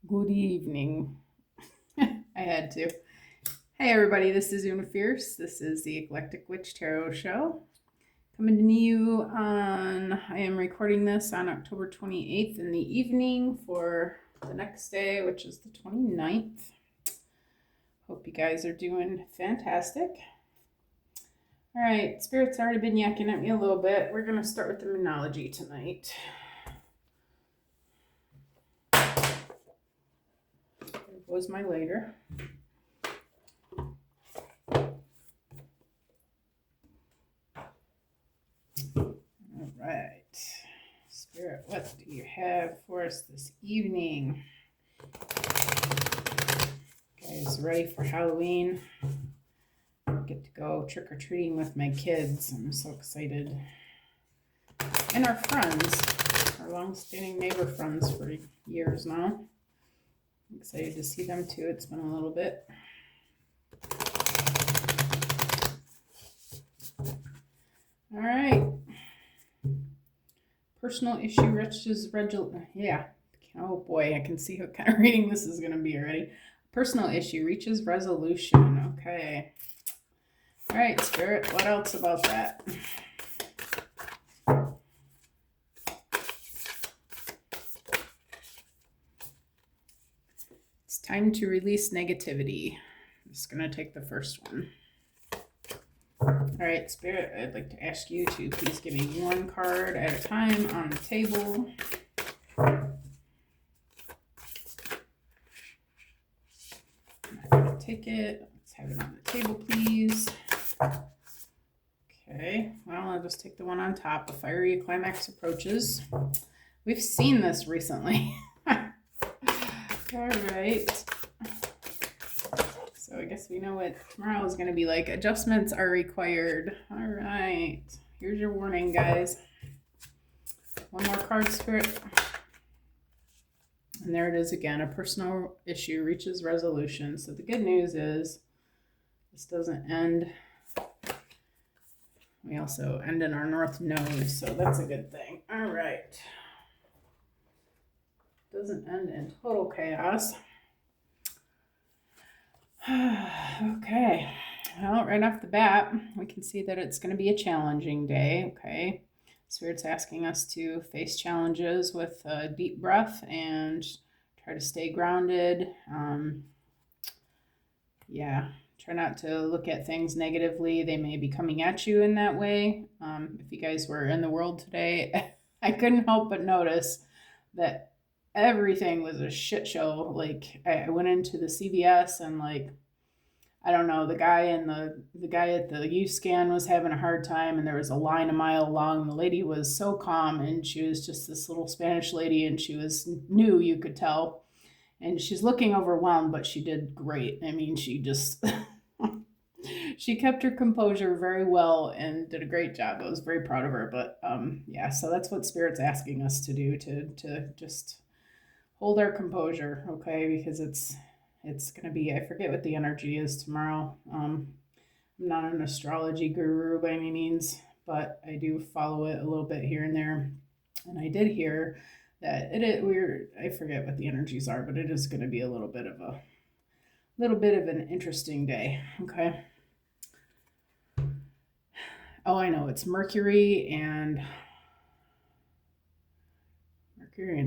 Good evening. I had to. Hey, everybody, this is Una Fierce. This is the Eclectic Witch Tarot Show. Coming to you I am recording this on October 28th in the evening for the next day, which is the 29th. Hope you guys are doing fantastic. All right, Spirit's already been yakking at me a little bit. We're going to start with the Terminology tonight. There goes my lighter. All right. Spirit, what do you have for us this evening? Guys, ready for Halloween? I get to go trick-or-treating with my kids. I'm so excited. And our friends, our long-standing neighbor friends for years now. I'm excited to see them too. It's been a little bit. All right. Personal issue reaches yeah. Oh boy, I can see what kind of reading this is going to be already. Personal issue reaches resolution. Okay. All right, Spirit, what else about that? It's time to release negativity. I'm just going to take the first one. All right, Spirit, I'd like to ask you to please give me one card at a time on the table. I'm not going to take it. Let's have it on the table, please. Okay, well, I'll just take the one on top. The fiery climax approaches. We've seen this recently. All right. So I guess we know what tomorrow is going to be like. Adjustments are required. All right. Here's your warning, guys. One more card, Spirit. And there it is again. A personal issue reaches resolution. So the good news is this doesn't end. We also end in our north node, so that's a good thing. All right. Doesn't end in total chaos. Okay. Well, right off the bat, we can see that it's going to be a challenging day. Okay. Spirit's asking us to face challenges with a deep breath and try to stay grounded. Try not to look at things negatively. They may be coming at you in that way. If you guys were in the world today, I couldn't help but notice that everything was a shit show. Like I went into the CVS and I don't know, the guy at the U scan was having a hard time, and there was a line a mile long. And the lady was so calm, and she was just this little Spanish lady, and she was new, you could tell, and she's looking overwhelmed, but she did great. I mean, she just she kept her composure very well and did a great job. I was very proud of her. But yeah, so that's what Spirit's asking us to do, to just hold our composure, okay? Because it's gonna be, I forget what the energy is tomorrow. I'm not an astrology guru by any means, but I do follow it a little bit here and there. And I did hear that I forget what the energies are, but it is gonna be a little bit of an interesting day, okay? Oh, I know, it's Mercury and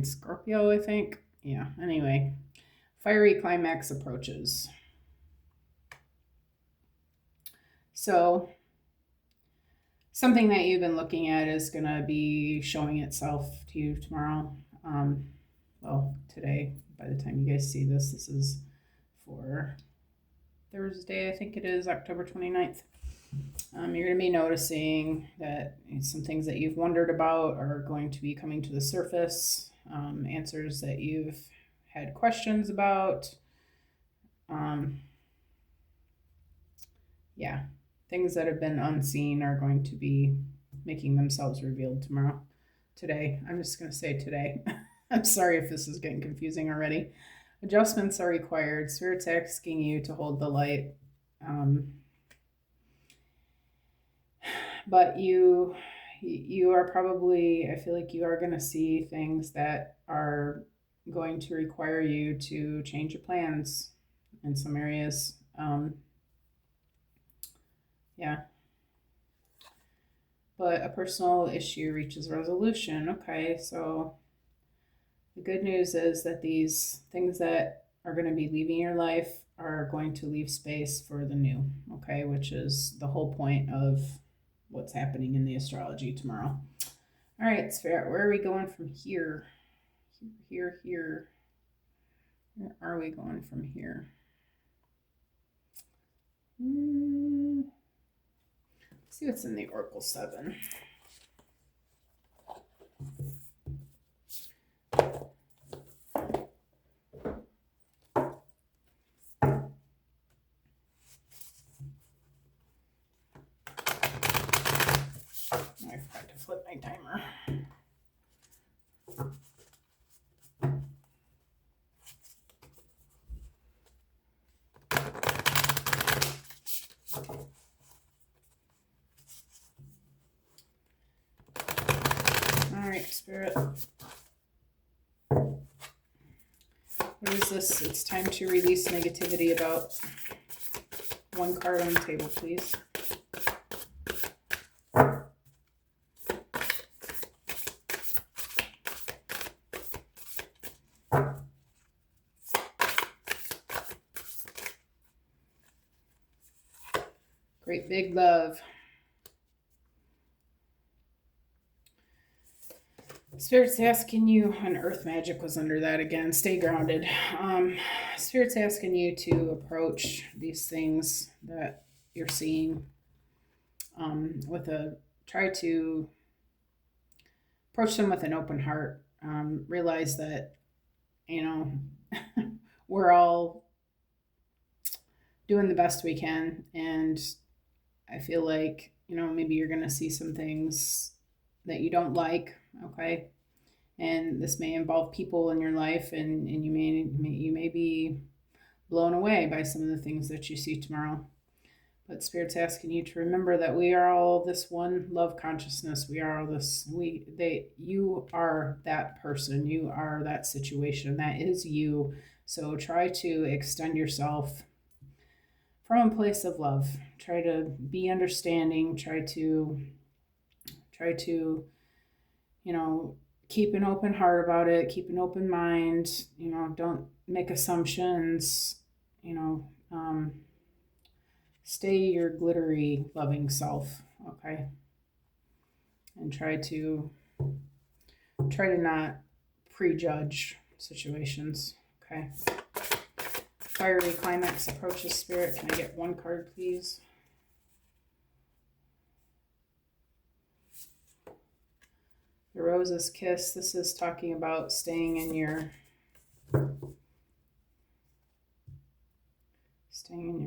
Scorpio, I think. Yeah, anyway. Fiery climax approaches. So something that you've been looking at is going to be showing itself to you tomorrow. Well, today, by the time you guys see this, this is for Thursday, I think it is, October 29th. You're going to be noticing that some things that you've wondered about are going to be coming to the surface, answers that you've had questions about. Yeah, things that have been unseen are going to be making themselves revealed today. I'm just going to say today. I'm sorry if this is getting confusing already. Adjustments are required. Spirit's asking you to hold the light. But you are probably, I feel like you are going to see things that are going to require you to change your plans in some areas. Yeah. But a personal issue reaches resolution. Okay, so the good news is that these things that are going to be leaving your life are going to leave space for the new, okay, which is the whole point of what's happening in the astrology tomorrow. All right, Spirit, where are we going from here? Here. Where are we going from here? Let's see what's in the Oracle 7. I forgot to flip my timer. All right, Spirit. What is this? It's time to release negativity about one card on the table, please. Great big love. Spirit's asking you, and Earth Magic was under that again, stay grounded. Spirit's asking you to approach these things that you're seeing try to approach them with an open heart. Realize that, we're all doing the best we can. And I feel like, maybe you're going to see some things that you don't like, okay? And this may involve people in your life, and you may be blown away by some of the things that you see tomorrow. But Spirit's asking you to remember that we are all this one love consciousness. We are all this. You are that person. You are that situation. That is you. So try to extend yourself from a place of love. Try to be understanding. Try to, keep an open heart about it. Keep an open mind. Don't make assumptions. Stay your glittery, loving self, okay? And try to not prejudge situations, okay? Fiery climax approaches, Spirit. Can I get one card, please? The Rose's Kiss. This is talking about staying in your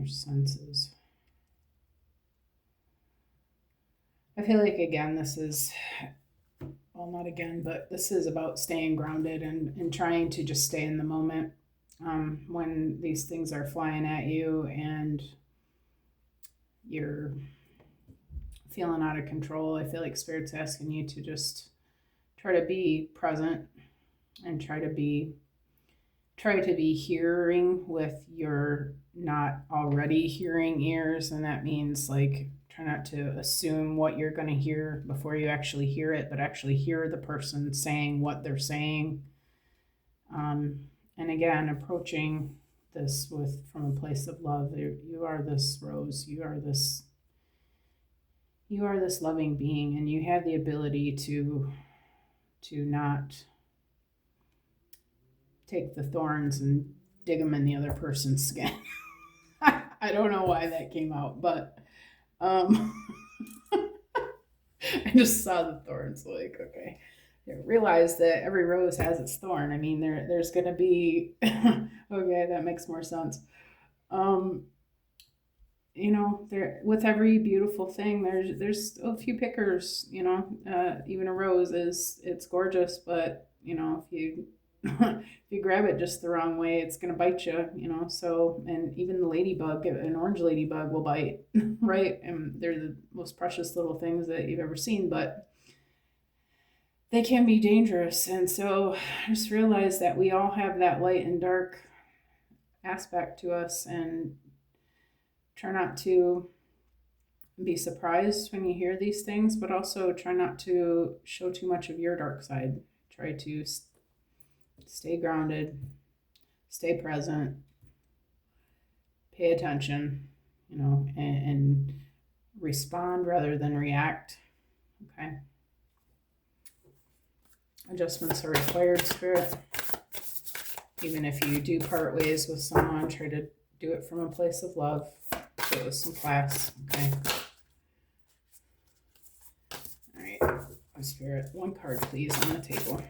senses. I feel like, again, this is, well, not again, but this is about staying grounded and trying to just stay in the moment when these things are flying at you and you're feeling out of control. I feel like Spirit's asking you to just try to be present and try to be hearing with your not already hearing ears. And that means, like, try not to assume what you're going to hear before you actually hear it, but actually hear the person saying what they're saying. And again, approaching this from a place of love. You are this rose. You are this loving being, and you have the ability to not take the thorns and dig them in the other person's skin. I don't know why that came out, but I just saw the thorns, like, okay. Realize that every rose has its thorn. I mean, there's going to be, okay, that makes more sense. There, with every beautiful thing, there's a few pickers. Even a rose it's gorgeous, but if you if you grab it just the wrong way, it's gonna bite you. So, and even the ladybug, an orange ladybug, will bite, right? And they're the most precious little things that you've ever seen. But they can be dangerous. And so just realize that we all have that light and dark aspect to us, and try not to be surprised when you hear these things, but also try not to show too much of your dark side. Try to stay grounded, stay present, pay attention, and respond rather than react. Okay. Adjustments are required, Spirit. Even if you do part ways with someone, try to do it from a place of love. Do it with some class. Okay. All right. Spirit, one card, please, on the table.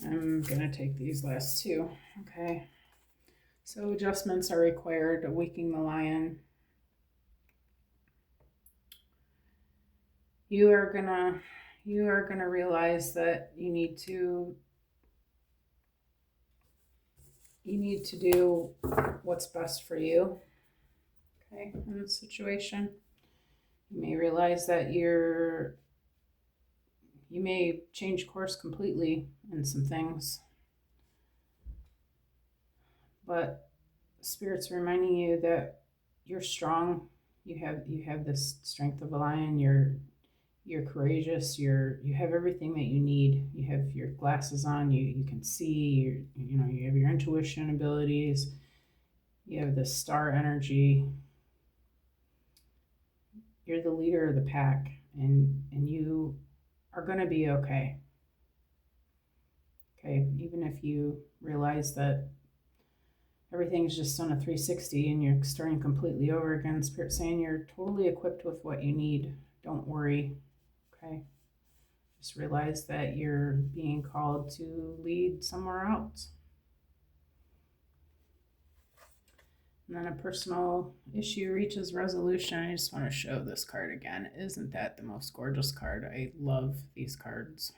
I'm going to take these last two. Okay. So adjustments are required. Awaking the Lion. You are gonna realize that you need to do what's best for you. Okay, in this situation, you may realize that you may change course completely in some things, but Spirit's reminding you that you're strong. You have this strength of a lion. You're courageous. You have everything that you need. You have your glasses on. You can see. You have your intuition abilities. You have the star energy. You're the leader of the pack, and you are going to be okay. Okay, even if you realize that everything's just on a 360 and you're starting completely over again, Spirit saying you're totally equipped with what you need. Don't worry. Okay. Just realize that you're being called to lead somewhere else. And then a personal issue reaches resolution. I just want to show this card again. Isn't that the most gorgeous card? I love these cards.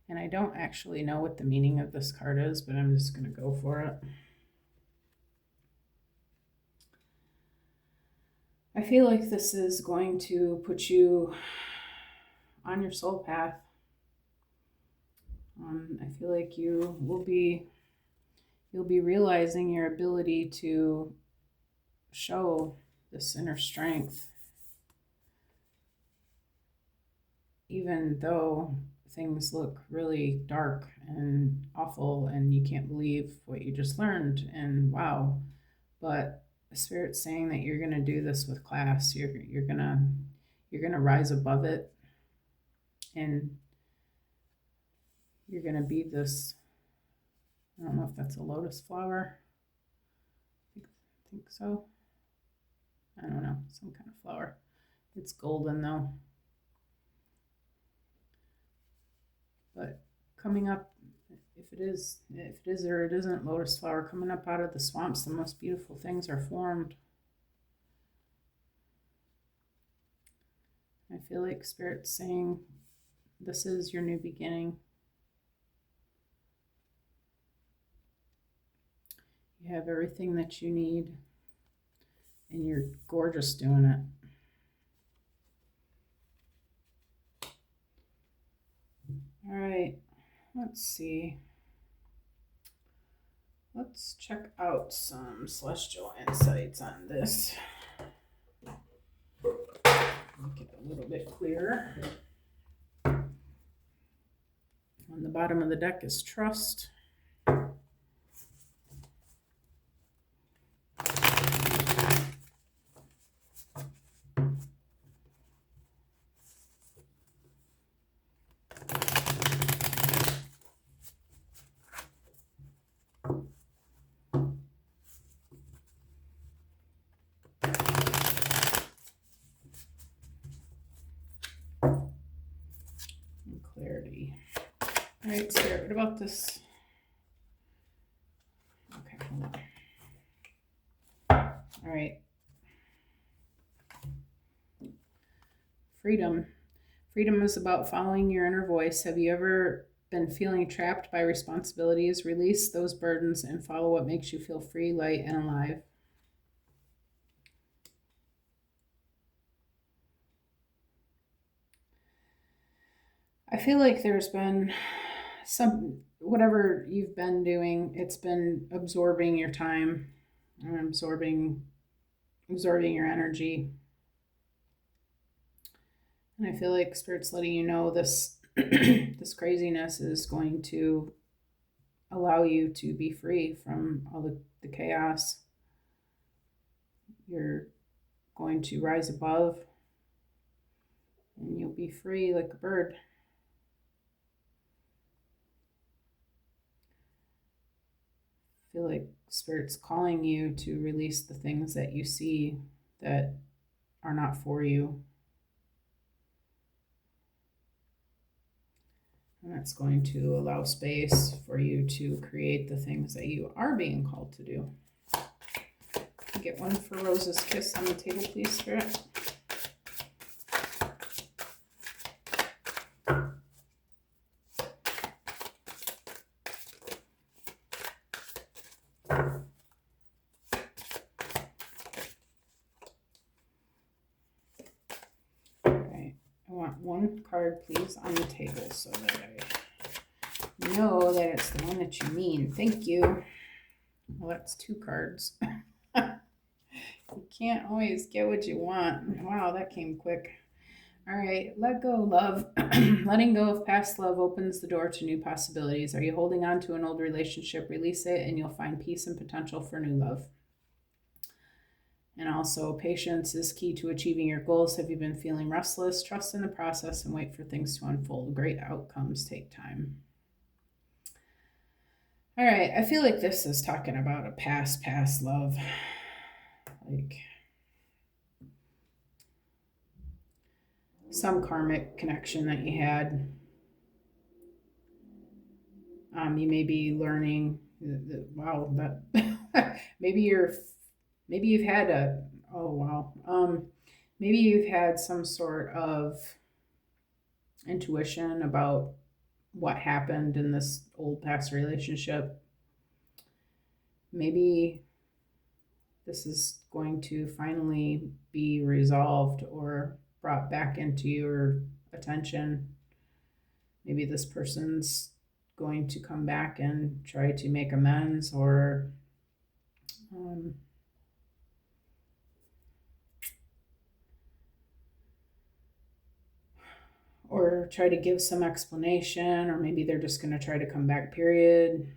And I don't actually know what the meaning of this card is, but I'm just going to go for it. I feel like this is going to put you on your soul path. I feel like you'll be realizing your ability to show this inner strength, even though things look really dark and awful and you can't believe what you just learned, and wow. But the Spirit's saying that you're going to do this with class. You're going to rise above it, and you're going to be this, I don't know if that's a lotus flower. I think so. I don't know, some kind of flower. It's golden though. But coming up, if it is or it isn't lotus flower, coming up out of the swamps, the most beautiful things are formed. I feel like Spirit's saying this is your new beginning. You have everything that you need, and you're gorgeous doing it. All right, let's see. Let's check out some celestial insights on this. Make it a little bit clearer. On the bottom of the deck is trust. Clarity. All right, Spirit, what about this? Okay, hold on. All right. Freedom. Freedom is about following your inner voice. Have you ever been feeling trapped by responsibilities, release those burdens and follow what makes you feel free, light, and alive. I feel like there's been whatever you've been doing, it's been absorbing your time and absorbing your energy. And I feel like Spirit's letting you know this this craziness is going to allow you to be free from all the chaos. You're going to rise above and you'll be free like a bird. I feel like Spirit's calling you to release the things that you see that are not for you. And that's going to allow space for you to create the things that you are being called to do. Get one for Rose's kiss on the table, please, Spirit. Okay, I want one card, please, on the table so that I know that it's the one that you mean. Thank you. Well, that's 2 cards. You can't always get what you want. Wow, that came quick. All right, let go, love. Letting go of past love opens the door to new possibilities. Are you holding on to an old relationship? Release it and you'll find peace and potential for new love. And also, patience is key to achieving your goals. Have you been feeling restless? Trust in the process and wait for things to unfold. Great outcomes take time. All right, I feel like this is talking about a past love. Like some karmic connection that you had. You may be learning. Wow, that maybe you've had a. Oh wow. Maybe you've had some sort of intuition about what happened in this old past relationship. Maybe this is going to finally be resolved or brought back into your attention. Maybe this person's going to come back and try to make amends or try to give some explanation, or maybe they're just going to try to come back, period.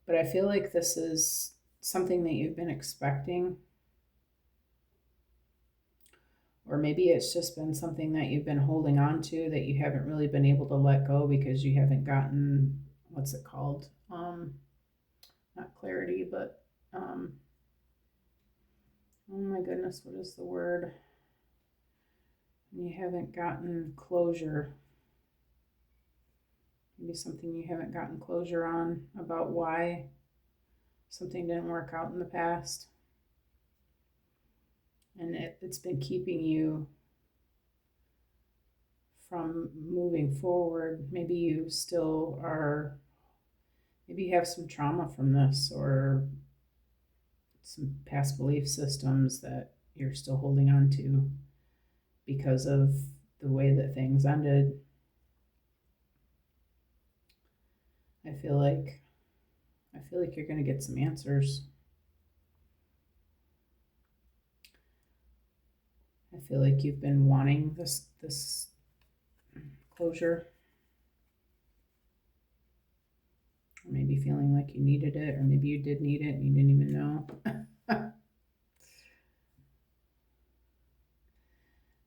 But I feel like this is something that you've been expecting. Or maybe it's just been something that you've been holding on to that you haven't really been able to let go because you haven't gotten, what's it called? Not clarity, but, oh my goodness, what is the word? You haven't gotten closure. Maybe something you haven't gotten closure on about why something didn't work out in the past. And it's been keeping you from moving forward. Maybe you still are, maybe you have some trauma from this or some past belief systems that you're still holding on to because of the way that things ended. I feel like you're going to get some answers. I feel like you've been wanting this closure. Or maybe feeling like you needed it, or maybe you did need it and you didn't even know.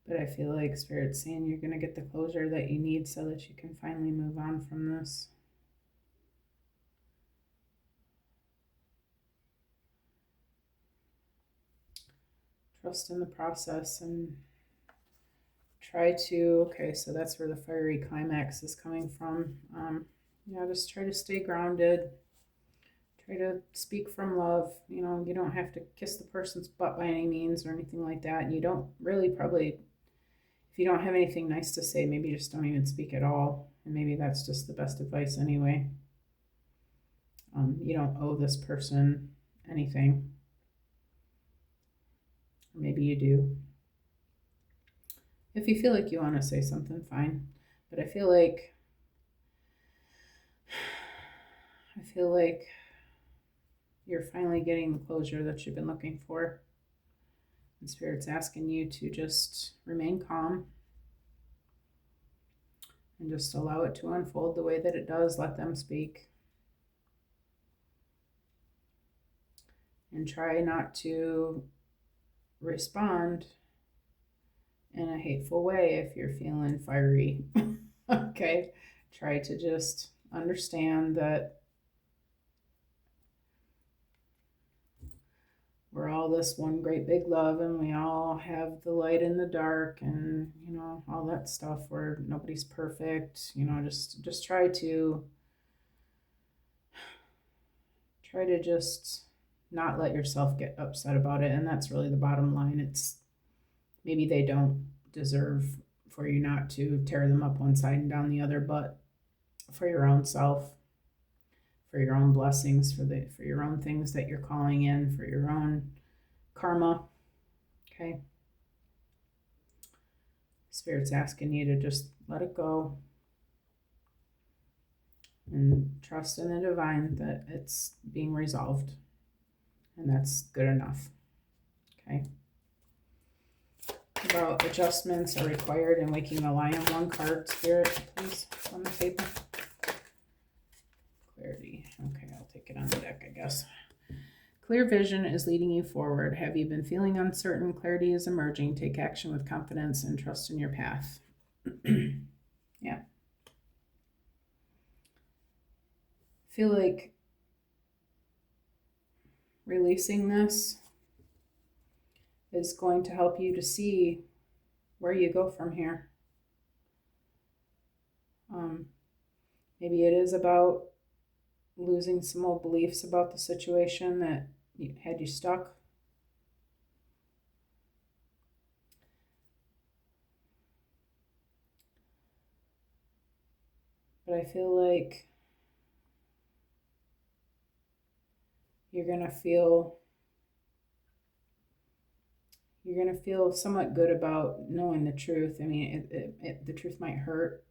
But I feel like Spirit's saying you're going to get the closure that you need so that you can finally move on from this. Trust in the process and try to, okay, so that's where the fiery climax is coming from. Just try to stay grounded. Try to speak from love. You don't have to kiss the person's butt by any means or anything like that. And you don't really probably If you don't have anything nice to say, maybe just don't even speak at all. And maybe that's just the best advice anyway. You don't owe this person anything. Or maybe you do. If you feel like you want to say something, fine. But I feel like you're finally getting the closure that you've been looking for. And Spirit's asking you to just remain calm and just allow it to unfold the way that it does. Let them speak. And try not to respond in a hateful way if you're feeling fiery. Okay? Try to just understand that we're all this one great big love, and we all have the light in the dark, and all that stuff where nobody's perfect. Just try to just not let yourself get upset about it. And that's really the bottom line. It's maybe they don't deserve for you not to tear them up one side and down the other, but for your own self, for your own blessings, for your own things that you're calling in, for your own karma. Okay? Spirit's asking you to just let it go and trust in the divine that it's being resolved. And that's good enough. Okay? About adjustments are required in waking the lion. One card, Spirit, please, on the table. Clarity. Okay, I'll take it on the deck, I guess. Clear vision is leading you forward. Have you been feeling uncertain? Clarity is emerging. Take action with confidence and trust in your path. Yeah. Feel like releasing this is going to help you to see where you go from here. Maybe it is about losing some old beliefs about the situation that had you stuck. But I feel like you're going to feel somewhat good about knowing the truth. I mean, the truth might hurt,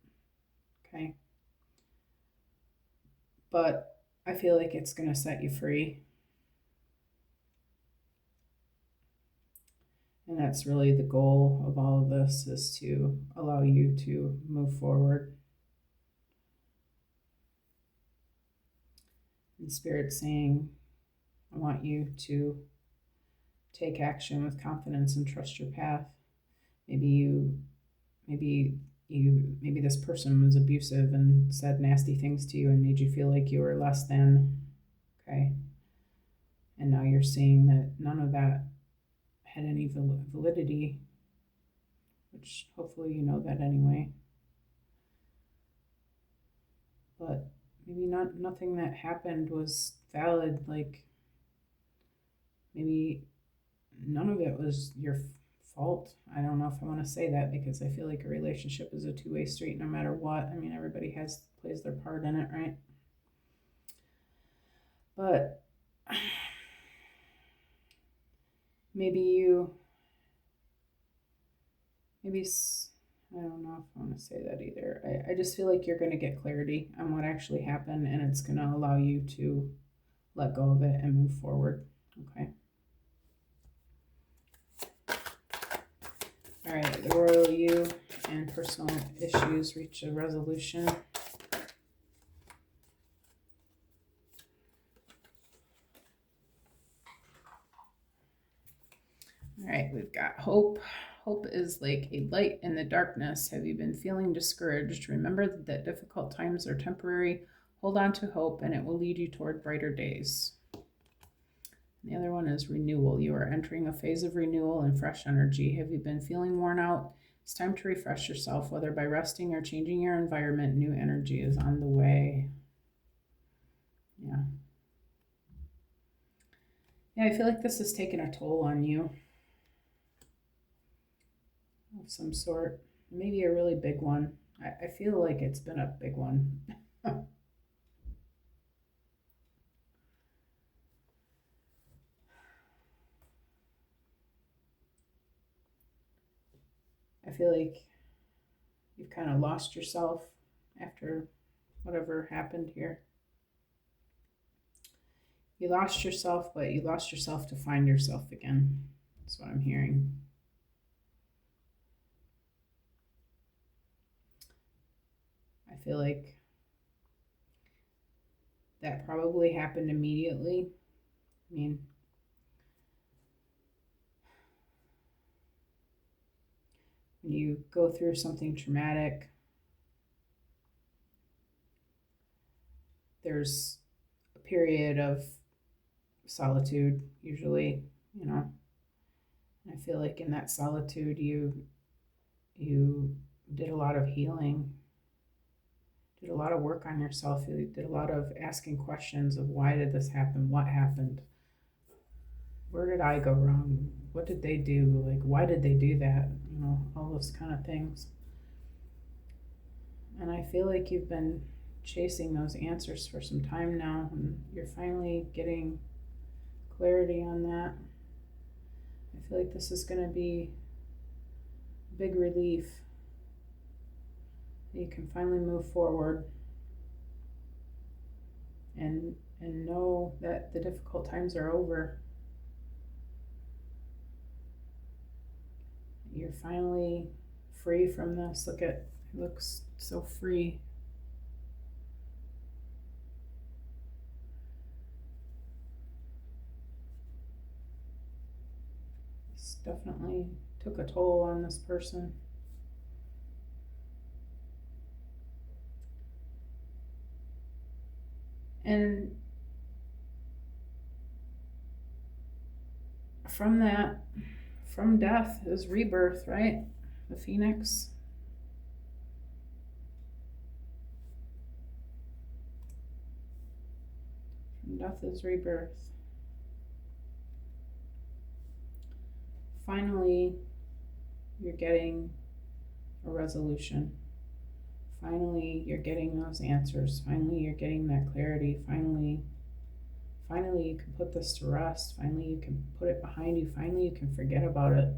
okay? But I feel like it's going to set you free. And that's really the goal of all of this, is to allow you to move forward. And Spirit's saying, I want you to take action with confidence and trust your path. Maybe this person was abusive and said nasty things to you and made you feel like you were less than, okay? And now you're seeing that none of that had any validity, which hopefully you know that anyway. But maybe nothing that happened was valid. Like, maybe none of it was your fault. I don't know if I want to say that, because I feel like a relationship is a two-way street no matter what. I mean, everybody plays their part in it, right? But maybe I don't know if I want to say that either. I just feel like you're going to get clarity on what actually happened, and it's going to allow you to let go of it and move forward. Okay. All right, the Royal You and personal issues reach a resolution. All right, we've got hope. Hope is like a light in the darkness. Have you been feeling discouraged? Remember that difficult times are temporary. Hold on to hope, and it will lead you toward brighter days. The other one is renewal. You are entering a phase of renewal and fresh energy. Have you been feeling worn out? It's time to refresh yourself, whether by resting or changing your environment. New energy is on the way. Yeah. Yeah, I feel like this has taken a toll on you of some sort. maybe a really big one. I feel like it's been a big one. I feel like you've kind of lost yourself after whatever happened here. You lost yourself, but you lost yourself to find yourself again. That's what I'm hearing. I feel like that probably happened immediately. I mean, when you go through something traumatic, there's a period of solitude, usually, you know. And I feel like in that solitude, you did a lot of healing, did a lot of work on yourself. You did a lot of asking questions of why did this happen? What happened? Where did I go wrong? What did they do? Like, why did they do that? You know, all those kind of things. And I feel like you've been chasing those answers for some time now, and you're finally getting clarity on that. I feel like this is going to be a big relief. You can finally move forward and know that the difficult times are over. You're finally free from this. Look at it, looks so free. This definitely took a toll on this person. And from that, from death is rebirth, right? The phoenix. From death is rebirth. Finally, you're getting a resolution. Finally, you're getting those answers. Finally, you're getting that clarity. Finally, you can put this to rest. Finally, you can put it behind you. Finally, you can forget about it.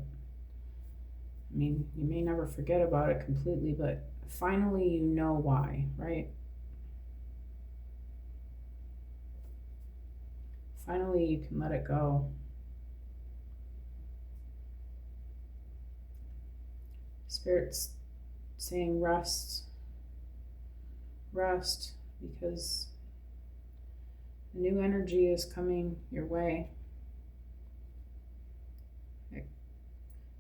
I mean, you may never forget about it completely, but finally you know why, right? Finally, you can let it go. Spirit's saying rest, rest, because new energy is coming your way.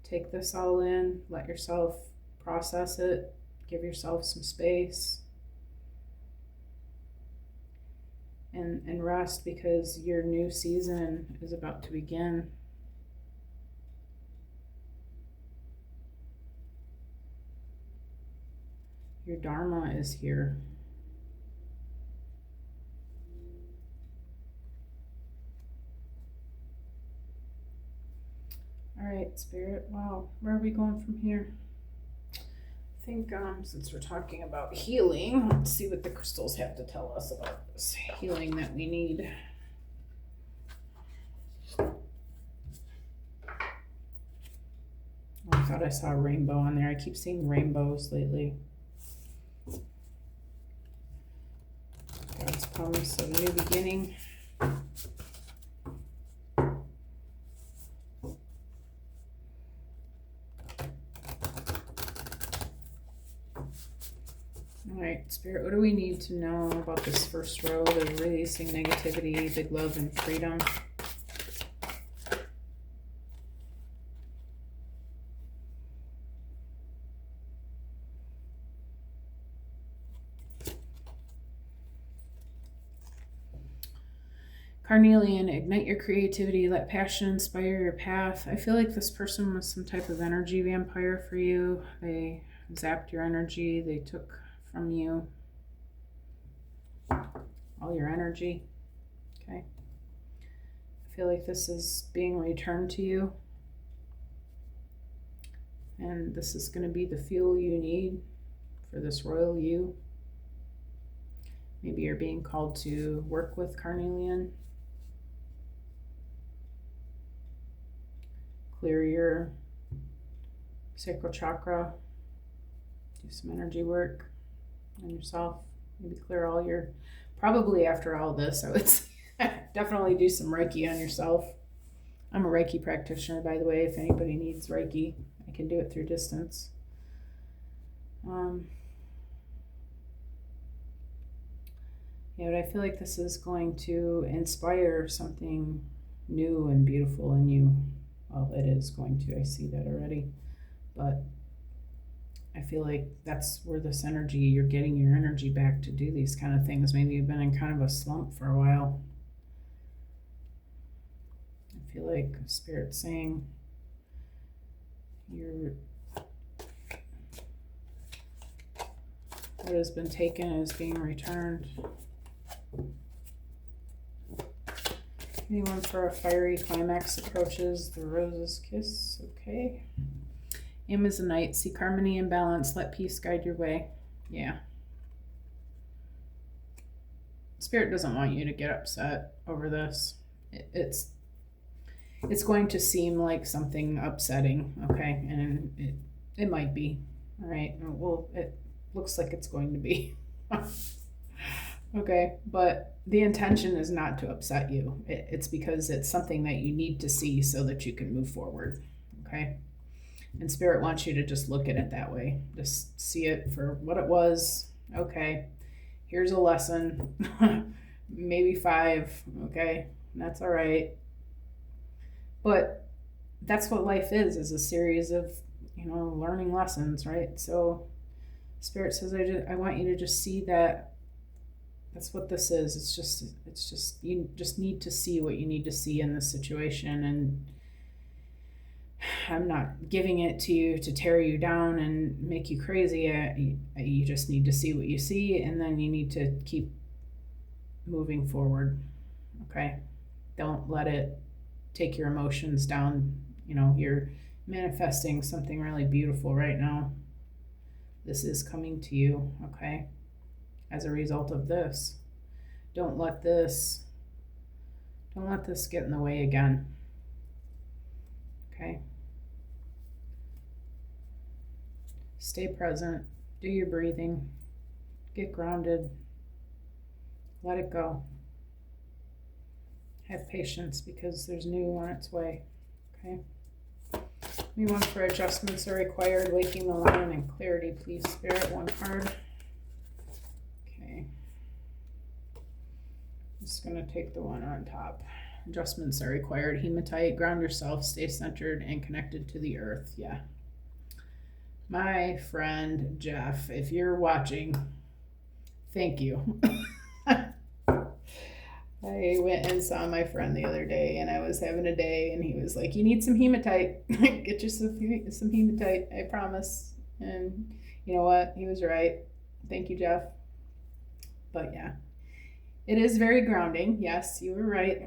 Take this all in, let yourself process it, give yourself some space, and rest, because your new season is about to begin. Your Dharma is here. All right, Spirit. Wow, where are we going from here? I think since we're talking about healing, let's see what the crystals have to tell us about this healing that we need. Oh, I thought I saw a rainbow on there. I keep seeing rainbows lately. God's promise of a new beginning. Alright, Spirit, what do we need to know about this first row? The releasing negativity, big love, and freedom. Carnelian, ignite your creativity, let passion inspire your path. I feel like this person was some type of energy vampire for you. They zapped your energy, they took from you all your energy. Okay. I feel like this is being returned to you. And this is going to be the fuel you need for this royal you. Maybe you're being called to work with carnelian. Clear your sacral chakra. Do some energy work on yourself. Maybe clear all your, probably after all this, I would say, definitely do some Reiki on yourself. I'm a Reiki practitioner, by the way. If anybody needs Reiki, I can do it through distance. Yeah, but I feel like this is going to inspire something new and beautiful in you. Well, it is going to. I see that already. But I feel like that's where this energy, you're getting your energy back to do these kind of things. Maybe you've been in kind of a slump for a while. I feel like Spirit's saying what has been taken is being returned. Anyone for a fiery climax approaches the rose's kiss. Okay. Amazonite, seek harmony and balance. Let peace guide your way. Yeah. Spirit doesn't want you to get upset over this. It's going to seem like something upsetting, okay? And it might be, all right? Well, it looks like it's going to be. Okay, but the intention is not to upset you. It's because it's something that you need to see so that you can move forward, okay? And Spirit wants you to just look at it that way. Just see it for what it was. Okay, here's a lesson. Maybe 5, okay? That's all right. But that's what life is a series of, learning lessons, right? So Spirit says, I want you to just see that that's what this is. It's just, you just need to see what you need to see in this situation. And I'm not giving it to you to tear you down and make you crazy. You just need to see what you see, and then you need to keep moving forward, okay? Don't let it take your emotions down. You're manifesting something really beautiful right now. This is coming to you, okay? As a result of this. Don't let this get in the way again. Okay? Stay present. Do your breathing. Get grounded. Let it go. Have patience because there's new on its way. Okay? Anyone for adjustments are required. Waking the Lion and clarity, please. Spirit, 1 card. Okay. I'm just going to take the one on top. Adjustments are required. Hematite, ground yourself, stay centered and connected to the earth. Yeah. My friend Jeff, if you're watching, thank you. I went and saw my friend the other day, and I was having a day, and he was like, you need some hematite. Get you some hematite, I promise. And you know what? He was right. Thank you, Jeff. But yeah, it is very grounding. Yes, you were right.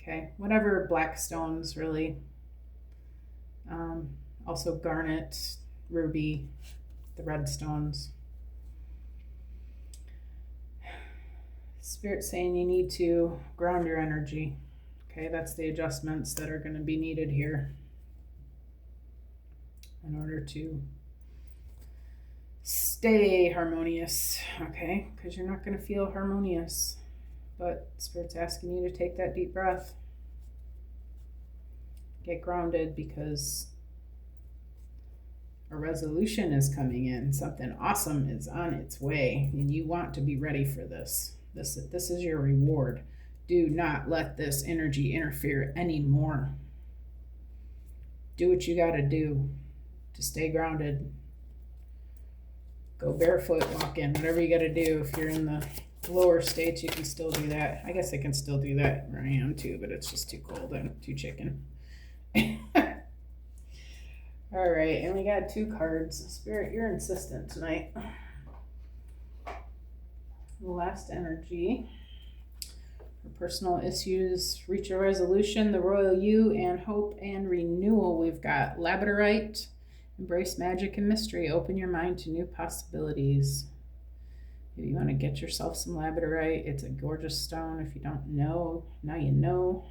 Okay, whatever black stones really. Also garnet, ruby, the red stones. Spirit saying you need to ground your energy. Okay, that's the adjustments that are going to be needed here in order to stay harmonious, okay? Because you're not going to feel harmonious. But Spirit's asking you to take that deep breath. Get grounded because a resolution is coming in. Something awesome is on its way, and you want to be ready for this. This is your reward. Do not let this energy interfere anymore. Do what you got to do to stay grounded. Go barefoot, walk in, whatever you got to do. If you're in the lower states, you can still do that. I guess I can still do that where I am too, but it's just too cold and too chicken. All right, and we got 2 cards. Spirit, you're insistent tonight. The last energy For personal issues, reach a resolution, the royal you, and hope and renewal, we've got labradorite. Embrace magic and mystery. Open your mind to new possibilities. If you want to get yourself some labradorite, it's a gorgeous stone. If you don't know, now you know.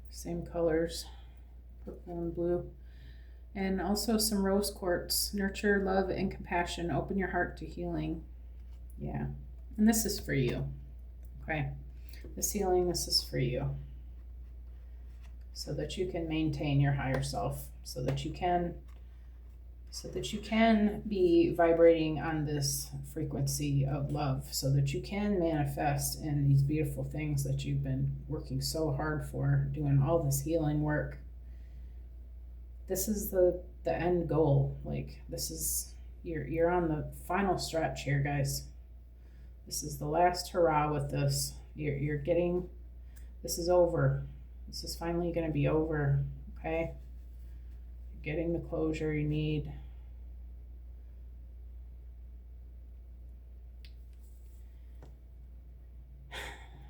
Same colors, purple and blue. And also some rose quartz. Nurture, love, and compassion. Open your heart to healing. Yeah. And this is for you. Okay. This healing, this is for you. So that you can maintain your higher self. So that you can be vibrating on this frequency of love, so that you can manifest in these beautiful things that you've been working so hard for, doing all this healing work. This is the end goal. Like, this is, you're on the final stretch here, guys. This is the last hurrah with this. You're getting, this is over. This is finally going to be over, okay? You're getting the closure you need.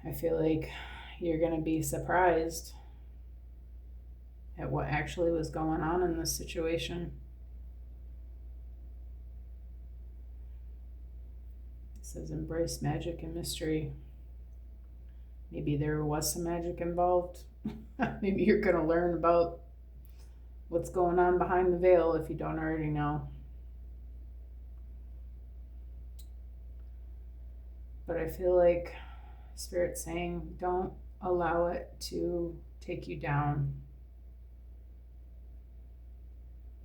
I feel like you're going to be surprised at what actually was going on in this situation. It says embrace magic and mystery. Maybe there was some magic involved. Maybe you're going to learn about what's going on behind the veil if you don't already know. But I feel like Spirit's saying, don't allow it to take you down,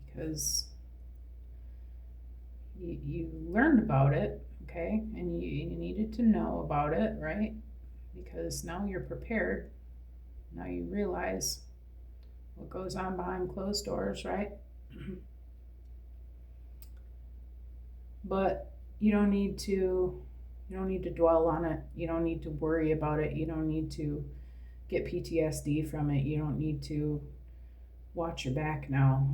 because you learned about it, okay, and you needed to know about it, right? Because now you're prepared. Now you realize what goes on behind closed doors, right? But you don't need to dwell on it. You don't need to worry about it. You don't need to get PTSD from it. You don't need to watch your back now,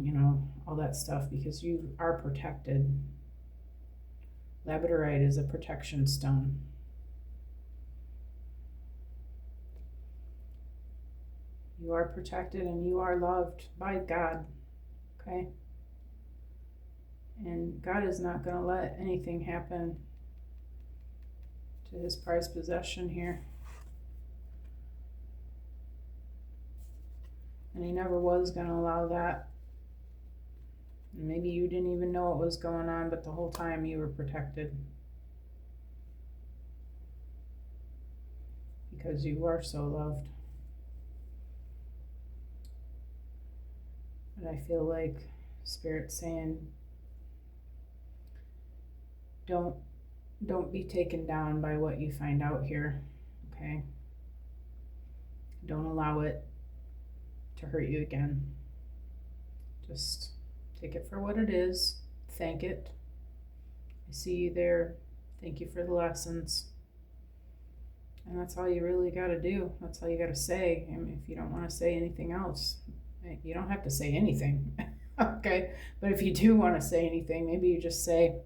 all that stuff, because you are protected. Labradorite is a protection stone. You are protected and you are loved by God, okay? And God is not going to let anything happen to his prized possession here. And he never was going to allow that. And maybe you didn't even know what was going on, but the whole time you were protected. Because you are so loved. And I feel like Spirit's saying, don't be taken down by what you find out here, okay? Don't allow it to hurt you again. Just take it for what it is. Thank it. I see you there. Thank you for the lessons. And that's all you really got to do. That's all you got to say. I mean, if you don't want to say anything else, you don't have to say anything, okay? But if you do want to say anything, maybe you just say,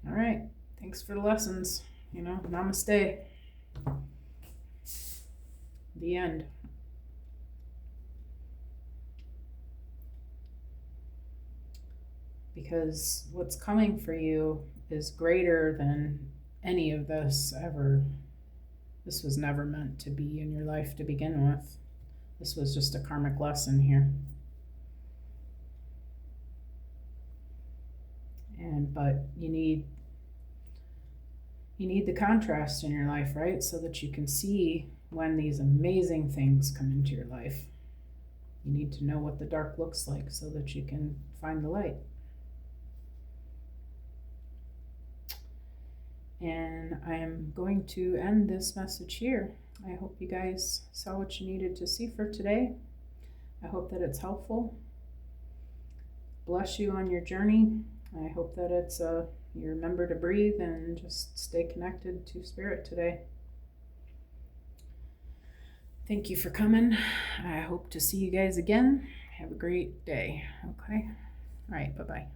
all right, thanks for the lessons, namaste. The end. Because what's coming for you is greater than any of this ever. This was never meant to be in your life to begin with. This was just a karmic lesson here. But you need the contrast in your life, right? So that you can see when these amazing things come into your life. You need to know what the dark looks like so that you can find the light. And I am going to end this message here. I hope you guys saw what you needed to see for today. I hope that it's helpful. Bless you on your journey. I hope that it's you remember to breathe and just stay connected to Spirit today. Thank you for coming. I hope to see you guys again. Have a great day. Okay. All right. Bye-bye.